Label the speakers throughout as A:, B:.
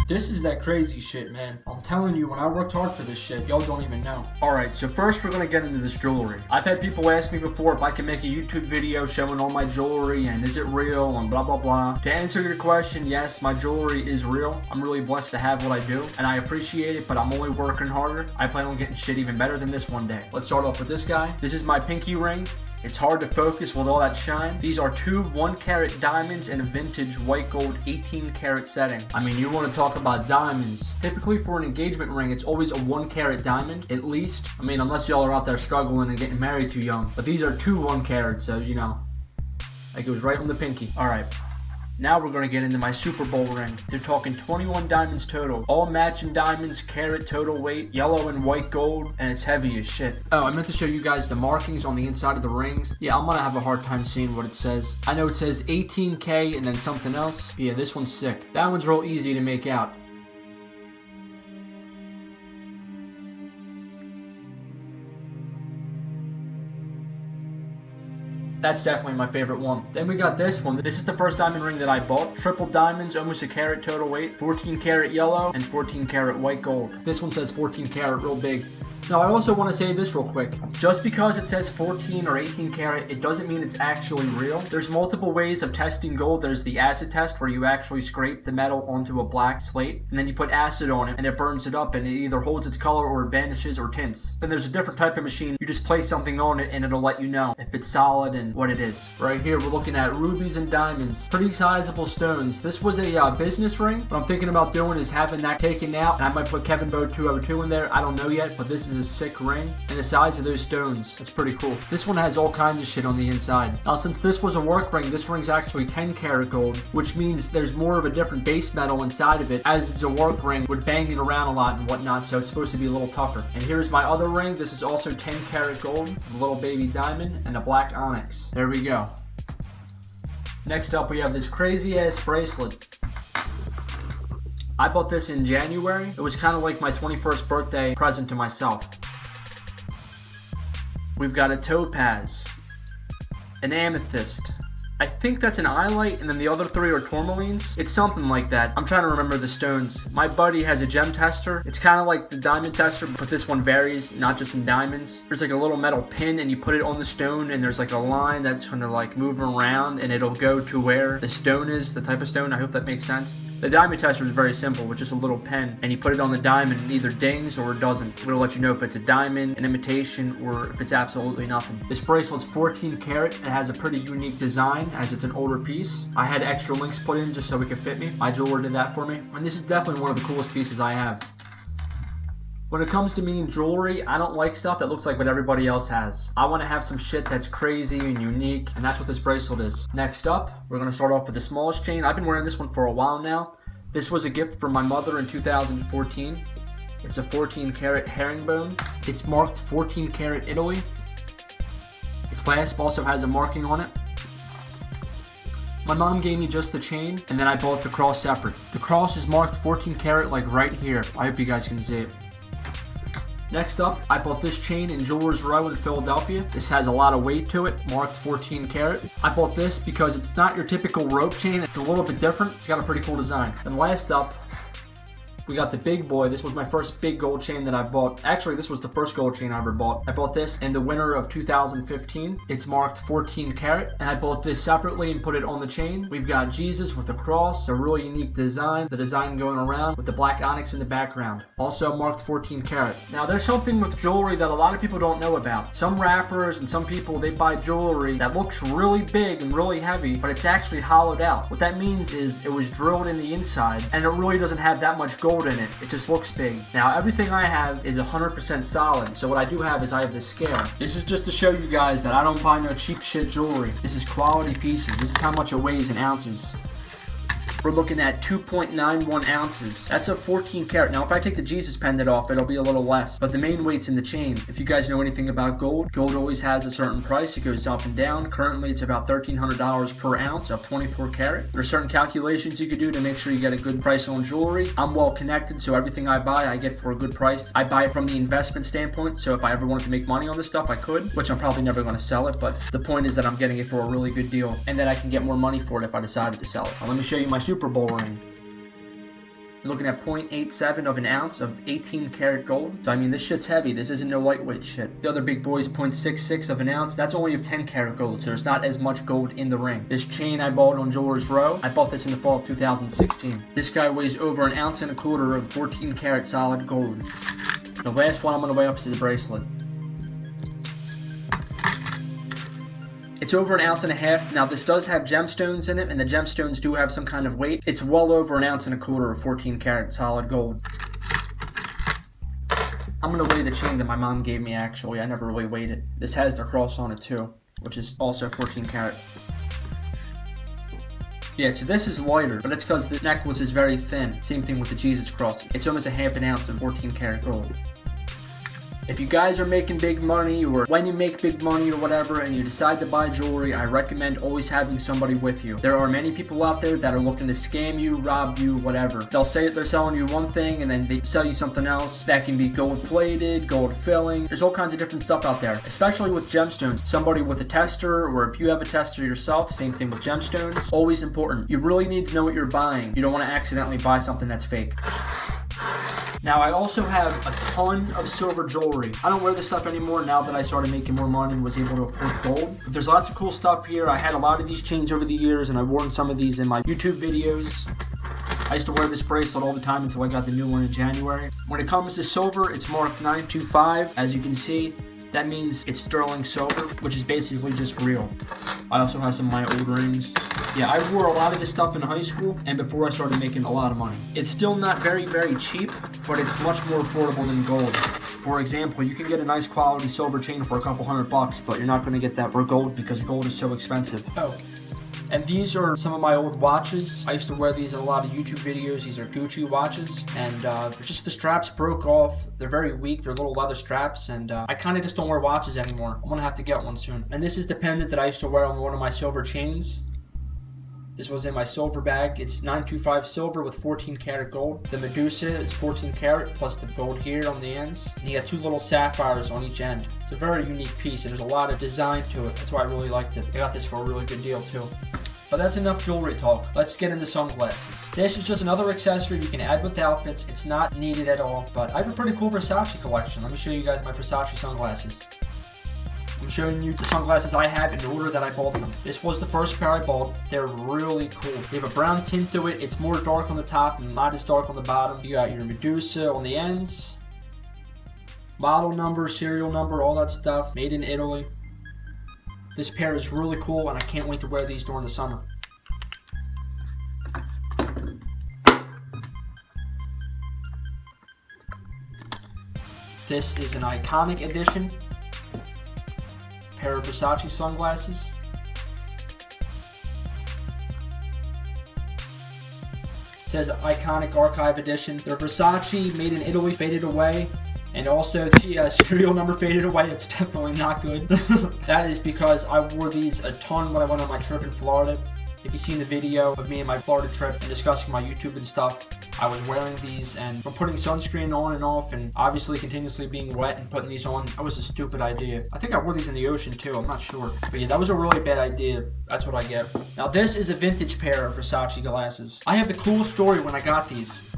A: This is that crazy shit, man. I'm telling you, when I worked hard for this shit, y'all don't even know. Alright, so first we're gonna get into this jewelry. I've had people ask me before if I can make a YouTube video showing all my jewelry and is it real and blah blah blah. To answer your question, yes, my jewelry is real. I'm really blessed to have what I do, and I appreciate it, but I'm only working harder. I plan on getting shit even better than this one day. Let's start off with this guy. This is my pinky ring. It's hard to focus with all that shine. These are two 1-carat diamonds in a vintage white gold 18-carat setting. I mean, you want to talk about diamonds. Typically for an engagement ring, it's always a 1-carat diamond, at least. I mean, unless y'all are out there struggling and getting married too young. But these are two 1-carats, so, you know, like it was right on the pinky. All right. Now we're going to get into my Super Bowl ring. They're talking 21 diamonds total. All matching diamonds, carat total weight, yellow and white gold, and it's heavy as shit. Oh, I meant to show you guys the markings on the inside of the rings. Yeah, I'm going to have a hard time seeing what it says. I know it says 18K and then something else. Yeah, this one's sick. That one's real easy to make out. That's definitely my favorite one. Then we got this one. This is the first diamond ring that I bought. Triple diamonds, almost a carat total weight. 14 karat yellow and 14 karat white gold. This one says 14 karat real big. Now, I also want to say this real quick. Just because it says 14 or 18 karat, it doesn't mean it's actually real. There's multiple ways of testing gold. There's the acid test where you actually scrape the metal onto a black slate, and then you put acid on it, and it burns it up, and it either holds its color or it vanishes or tints. Then there's a different type of machine. You just place something on it, and it'll let you know if it's solid and what it is. Right here, we're looking at rubies and diamonds. Pretty sizable stones. This was a business ring. What I'm thinking about doing is having that taken out, and I might put Kevin Bow 202 in there. I don't know yet, but this is a sick ring, and the size of those stones, it's pretty cool. This one has all kinds of shit on the inside. Now, since this was a work ring, this ring's actually 10 karat gold, which means there's more of a different base metal inside of it, as it's a work ring, would bang it around a lot and whatnot, so it's supposed to be a little tougher. And here's my other ring. This is also 10 karat gold, a little baby diamond, and a black onyx. There we go. Next up, we have this crazy ass bracelet. I bought this in January. It was kind of like my 21st birthday present to myself. We've got a topaz, an amethyst. I think that's an iolite, and then the other three are tourmalines. It's something like that. I'm trying to remember the stones. My buddy has a gem tester. It's kind of like the diamond tester, but this one varies, not just in diamonds. There's like a little metal pin, and you put it on the stone, and there's like a line that's going to like move around, and it'll go to where the stone is, the type of stone. I hope that makes sense. The diamond tester is very simple, with just a little pen, and you put it on the diamond and it either dings or it doesn't. It'll let you know if it's a diamond, an imitation, or if it's absolutely nothing. This bracelet's 14 karat. It has a pretty unique design as it's an older piece. I had extra links put in just so it could fit me. My jeweler did that for me, and this is definitely one of the coolest pieces I have. When it comes to me and jewelry, I don't like stuff that looks like what everybody else has. I want to have some shit that's crazy and unique, and that's what this bracelet is. Next up, we're going to start off with the smallest chain. I've been wearing this one for a while now. This was a gift from my mother in 2014. It's a 14 karat herringbone. It's marked 14 karat Italy. The clasp also has a marking on it. My mom gave me just the chain, and then I bought the cross separate. The cross is marked 14 karat like right here. I hope you guys can see it. Next up, I bought this chain in Jewelers Row in Philadelphia. This has a lot of weight to it, marked 14 karat. I bought this because it's not your typical rope chain. It's a little bit different. It's got a pretty cool design. And last up, we got the big boy. This was my first big gold chain that I bought. Actually, this was the first gold chain I ever bought. I bought this in the winter of 2015. It's marked 14 karat, and I bought this separately and put it on the chain. We've got Jesus with a cross, a really unique design. The design going around with the black onyx in the background. Also marked 14 karat. Now, there's something with jewelry that a lot of people don't know about. Some rappers and some people, they buy jewelry that looks really big and really heavy, but it's actually hollowed out. What that means is it was drilled in the inside, and it really doesn't have that much gold in it. It just looks big. Now, everything I have is 100% solid. So what I do have is I have this scale. This is just to show you guys that I don't buy no cheap shit jewelry. This is quality pieces. This is how much it weighs in ounces. We're looking at 2.91 ounces. That's a 14 karat. Now, if I take the Jesus pendant off, it'll be a little less. But the main weight's in the chain. If you guys know anything about gold, gold always has a certain price. It goes up and down. Currently, it's about $1,300 per ounce of 24 karat. There's certain calculations you could do to make sure you get a good price on jewelry. I'm well connected, so everything I buy, I get for a good price. I buy it from the investment standpoint, so if I ever wanted to make money on this stuff, I could, which I'm probably never going to sell it, but the point is that I'm getting it for a really good deal, and that I can get more money for it if I decided to sell it. Now, let me show you my Super Bowl ring. You're looking at 0.87 of an ounce of 18 karat gold. So I mean, this shit's heavy. This isn't no lightweight shit. The other big boy is 0.66 of an ounce. That's only of 10 karat gold, so there's not as much gold in the ring. This chain I bought on Jewelers Row. I bought this in the fall of 2016. This guy weighs over an ounce and a quarter of 14 karat solid gold. The last one I'm going to weigh up is the bracelet. It's over an ounce and a half. Now this does have gemstones in it, and the gemstones do have some kind of weight. It's well over an ounce and a quarter of 14 karat solid gold. I'm going to weigh the chain that my mom gave me actually. I never really weighed it. This has the cross on it too, which is also 14 karat. Yeah, so this is lighter, but it's because the necklace is very thin. Same thing with the Jesus cross. It's almost a half an ounce of 14 karat gold. If you guys are making big money, or when you make big money or whatever, and you decide to buy jewelry, I recommend always having somebody with you. There are many people out there that are looking to scam you, rob you, whatever. They'll say that they're selling you one thing, and then they sell you something else that can be gold plated, gold filling. There's all kinds of different stuff out there, especially with gemstones. Somebody with a tester, or if you have a tester yourself, same thing with gemstones. Always important. You really need to know what you're buying. You don't want to accidentally buy something that's fake. Now, I also have a ton of silver jewelry. I don't wear this stuff anymore now that I started making more money and was able to afford gold. But there's lots of cool stuff here. I had a lot of these chains over the years, and I've worn some of these in my YouTube videos. I used to wear this bracelet all the time until I got the new one in January. When it comes to silver, it's marked 925. As you can see, that means it's sterling silver, which is basically just real. I also have some of my old rings. Yeah, I wore a lot of this stuff in high school and before I started making a lot of money. It's still not very, very cheap, but it's much more affordable than gold. For example, you can get a nice quality silver chain for a couple $100, but you're not going to get that for gold because gold is so expensive. Oh, and these are some of my old watches. I used to wear these in a lot of YouTube videos. These are Gucci watches, and just the straps broke off. They're very weak. They're little leather straps, and I kind of just don't wear watches anymore. I'm going to have to get one soon. And this is the pendant that I used to wear on one of my silver chains. This was in my silver bag. It's 925 silver with 14 karat gold. The Medusa is 14 karat plus the gold here on the ends. And you got two little sapphires on each end. It's a very unique piece and there's a lot of design to it. That's why I really liked it. I got this for a really good deal too. But that's enough jewelry talk. Let's get into sunglasses. This is just another accessory you can add with the outfits. It's not needed at all, but I have a pretty cool Versace collection. Let me show you guys my Versace sunglasses. I'm showing you the sunglasses I have in order that I bought them. This was the first pair I bought. They're really cool. They have a brown tint to it. It's more dark on the top and not as dark on the bottom. You got your Medusa on the ends. Model number, serial number, all that stuff. Made in Italy. This pair is really cool and I can't wait to wear these during the summer. This is an iconic edition. Pair of Versace sunglasses. It says iconic archive edition. They're Versace, made in Italy, faded away. And also the serial number faded away. It's definitely not good. That is because I wore these a ton when I went on my trip in Florida. If you've seen the video of me and my Florida trip and discussing my YouTube and stuff, I was wearing these and from putting sunscreen on and off and obviously continuously being wet and putting these on, that was a stupid idea. I think I wore these in the ocean too, I'm not sure. But yeah, that was a really bad idea. That's what I get. Now this is a vintage pair of Versace glasses. I have the cool story when I got these.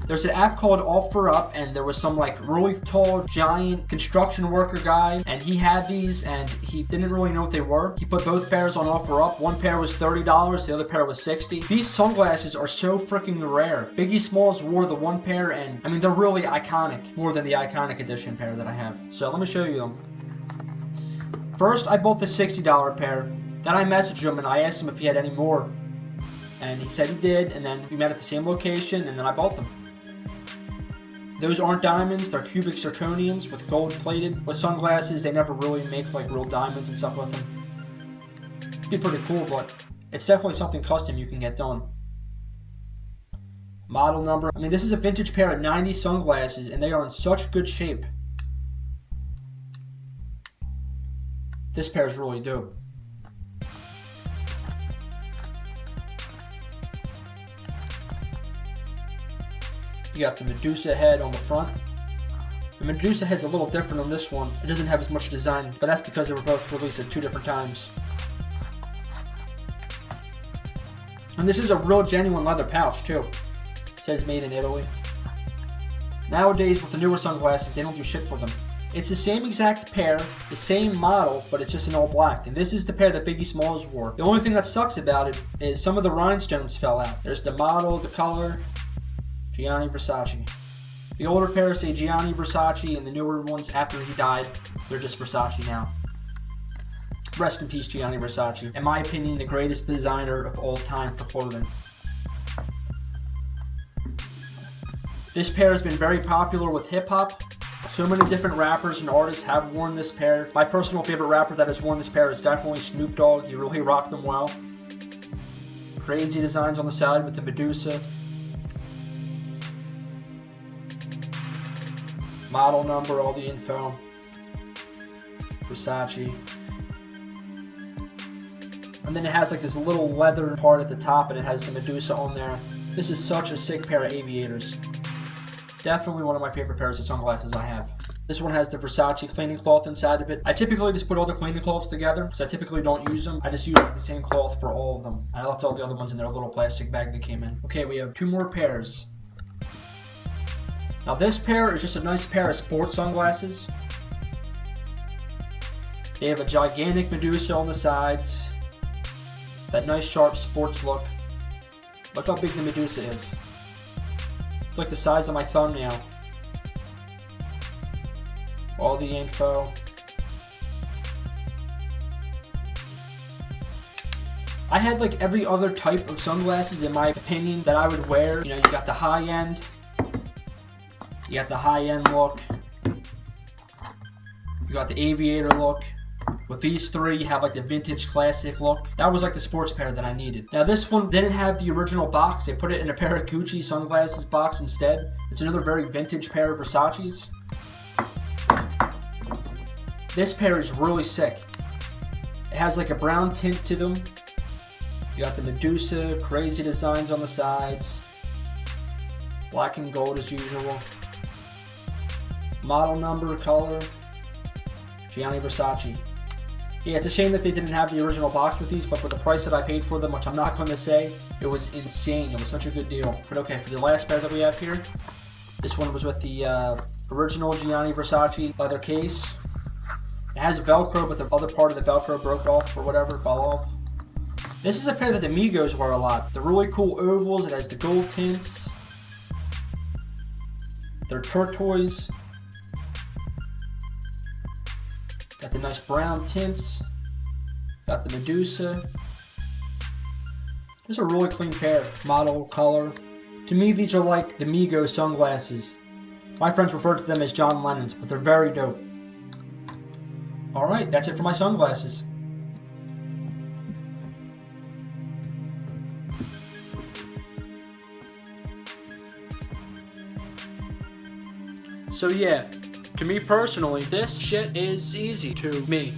A: There's an app called OfferUp, and there was some like really tall, giant construction worker guy, and he had these, and he didn't really know what they were. He put both pairs on OfferUp. One pair was $30, the other pair was $60. These sunglasses are so freaking rare. Biggie Smalls wore the one pair, and I mean, they're really iconic, more than the iconic edition pair that I have. So let me show you them. First, I bought the $60 pair. Then I messaged him, and I asked him if he had any more. And he said he did, and then we met at the same location, and then I bought them. Those aren't diamonds, they're cubic zirconians with gold plated. With sunglasses, they never really make like real diamonds and stuff with them. It'd be pretty cool, but it's definitely something custom you can get done. Model number, I mean this is a vintage pair of 90s sunglasses and they are in such good shape. This pair is really dope. You got the Medusa head on the front. The Medusa head's a little different on this one. It doesn't have as much design, but that's because they were both released at 2 different times. And this is a real genuine leather pouch too. says made in Italy. Nowadays, with the newer sunglasses, they don't do shit for them. It's the same exact pair, the same model, but it's just in all black. And this is the pair that Biggie Smalls wore. The only thing that sucks about it is some of the rhinestones fell out. There's the model, the color, Gianni Versace. The older pairs say Gianni Versace, and the newer ones, after he died, they're just Versace now. Rest in peace, Gianni Versace. In my opinion, the greatest designer of all time for clothing. This pair has been very popular with hip-hop. So many different rappers and artists have worn this pair. My personal favorite rapper that has worn this pair is definitely Snoop Dogg. He really rocked them well. Crazy designs on the side with the Medusa. Model number, all the info. Versace. And then it has like this little leather part at the top, and it has the Medusa on there. This is such a sick pair of aviators. Definitely one of my favorite pairs of sunglasses I have. This one has the Versace cleaning cloth inside of it. I typically just put all the cleaning cloths together because I typically don't use them. I just use the same cloth for all of them. I left all the other ones in their little plastic bag that came in. Okay, we have 2 more pairs. Now this pair is just a nice pair of sports sunglasses. They have a gigantic Medusa on the sides. That nice sharp sports look. Look how big the Medusa is. It's like the size of my thumbnail. All the info. I had like every other type of sunglasses in my opinion that I would wear. You know, you got the high end. You got the high end look. You got the aviator look. With these 3, you have like the vintage classic look. That was like the sports pair that I needed. Now this one didn't have the original box. They put it in a pair of Gucci sunglasses box instead. It's another very vintage pair of Versace's. This pair is really sick. It has like a brown tint to them. You got the Medusa, crazy designs on the sides. Black and gold as usual. Model number, color, Gianni Versace. Yeah, it's a shame that they didn't have the original box with these, but for the price that I paid for them, which I'm not going to say, it was insane. It was such a good deal. But okay, for the last pair that we have here, this one was with the original Gianni Versace leather case. It has Velcro, but the other part of the Velcro broke off or whatever, fell off. This is a pair that the Migos wear a lot. They're really cool ovals. It has the gold tints. They're turquoise. Got the nice brown tints. Got the Medusa. This is a really clean pair. Model, color. To me, these are like the Migos sunglasses. My friends refer to them as John Lennon's, but they're very dope. Alright, that's it for my sunglasses. So yeah, to me personally, this shit is easy to me.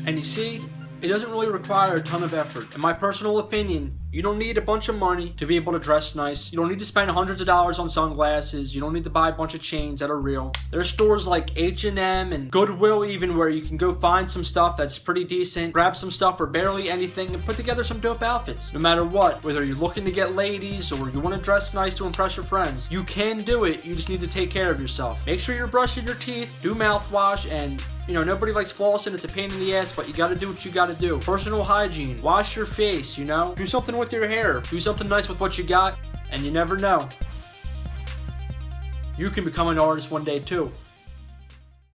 A: And you see, it doesn't really require a ton of effort. In my personal opinion, you don't need a bunch of money to be able to dress nice. You don't need to spend hundreds of dollars on sunglasses. You don't need to buy a bunch of chains that are real. There's stores like H&M and Goodwill even where you can go find some stuff that's pretty decent, grab some stuff for barely anything, and put together some dope outfits. No matter what, whether you're looking to get ladies or you want to dress nice to impress your friends, you can do it. You just need to take care of yourself. Make sure you're brushing your teeth, do mouthwash, and you know, nobody likes flossing, it's a pain in the ass, but you gotta do what you gotta do. Personal hygiene, wash your face, you know? Do something with your hair, do something nice with what you got, and you never know. You can become an artist one day too.